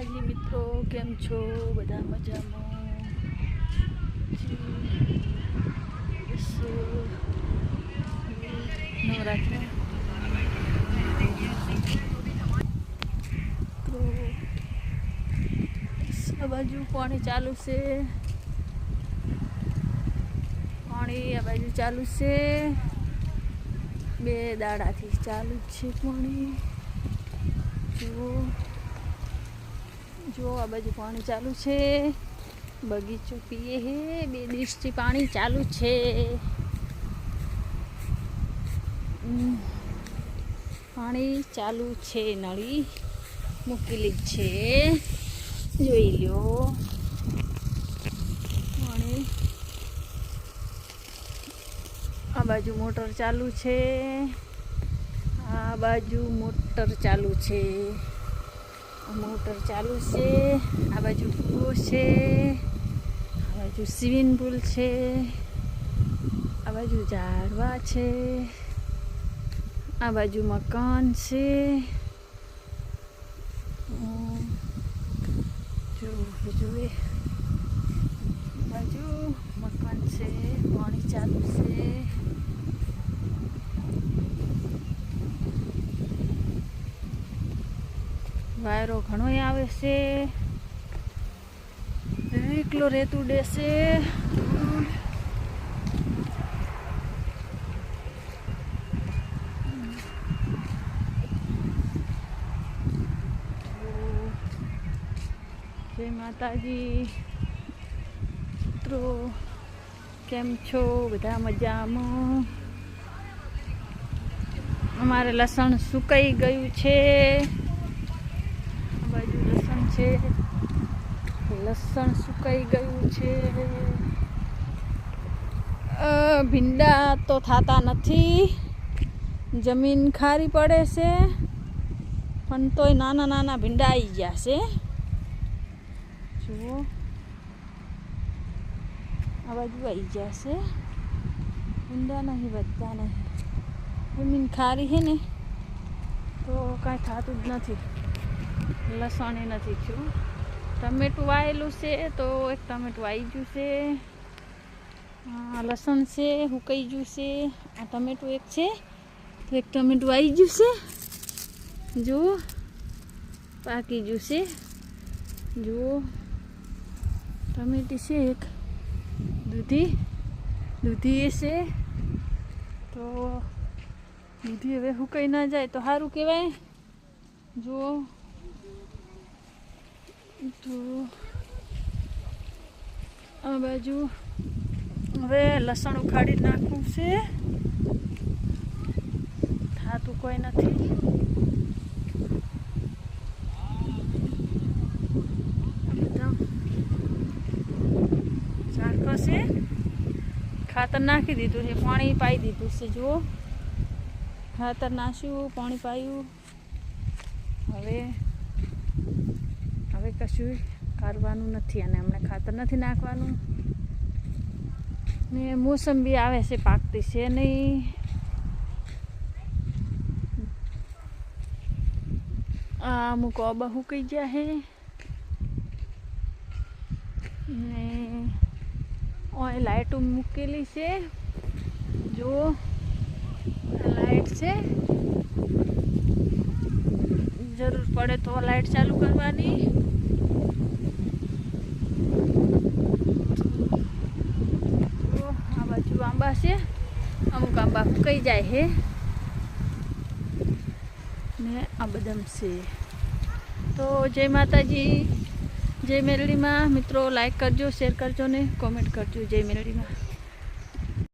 માતાજી મિત્રો, કેમ છો? બધા મજામાં? નવરાત્રી તો આ બાજુ પાણી ચાલુ છે. પાણી આ બાજુ ચાલુ છે. 2 દાડાથી ચાલુ છે પાણી. જો આ બાજુ પાણી ચાલુ છે. બગીચો પીએ હે. 2 દિવસથી પાણી ચાલુ છે. પાણી ચાલુ છે. નળી મૂકેલી છે, જોઈ લ્યો. પાણી આ બાજુ મોટર ચાલુ છે. આ બાજુ મોટર ચાલુ છે. મોટર ચાલુ છે. આ બાજુ કૂવો છે. આ બાજુ સ્વિમિંગ પુલ છે. આ બાજુ ઝાડવા છે. આ બાજુ મકાન છે. જોવે બાજુ મકાન છે. પાણી ચાલુ છે. વાયરો ઘણો આવે છે. એકલો રેતું ડેસે. જય માતાજી મિત્રો, કેમ છો? બધા મજામાં? અમારે લસણ સુકાઈ ગયું છે. આ બાજુ લસણ છે. લસણ સુકાઈ ગયું છે. ભીંડા તો થતા નથી. જમીન ખારી પડે છે, પણ તોય નાના નાના ભીંડા આવી ગયા છે. જુઓ, આ બાજુ આવી ગયા છે. ભીંડા નહીં, વધતા નહીં. જમીન ખારી છે ને, તો કાંઈ થતું જ નથી. લસણ એ નથી થયું. ટમેટું વાયેલું છે, તો એક ટમેટું આવી ગયું છે. લસણ છે, સુકાઈ ગયું છે. આ ટમેટું એક છે, તો એક ટમેટું આવી ગયું છે. જુઓ, પાકી ગયું છે. જુઓ, ટમેટી છે એક. દૂધી એ છે. તો દૂધી હવે સુકાઈ ના જાય તો સારું કહેવાય. જુઓ, તો આ બાજુ હવે લસણ ઉખાડી નાખવું છે. થાતું કોઈ નથી. ઝાડકો છે. ખાતર નાખી દીધું છે. પાણી પાઈ દીધું છે. જુઓ, ખાતર નાખ્યું, પાણી પાયું. હવે કશું કરવાનું નથી. અને હમણાં ખાતર નથી નાખવાનું. ને મોસંબી આવે છે, પાકતી છે નહીં. આ અમુક ઓબા સુકાઈ ગયા છે. ને ઓય લાઈટો મૂકેલી છે. જો લાઈટ છે. જરૂર પડે તો લાઈટ ચાલુ કરવાની. તો આ બાજુ આંબા છે. અમુક આંબા સુકાઈ જાય છે. ને આ બદામ છે. તો જય માતાજી, જય મેલડીમાં. મિત્રો લાઈક કરજો, શેર કરજો ને કોમેન્ટ કરજો. જય મેલડીમાં.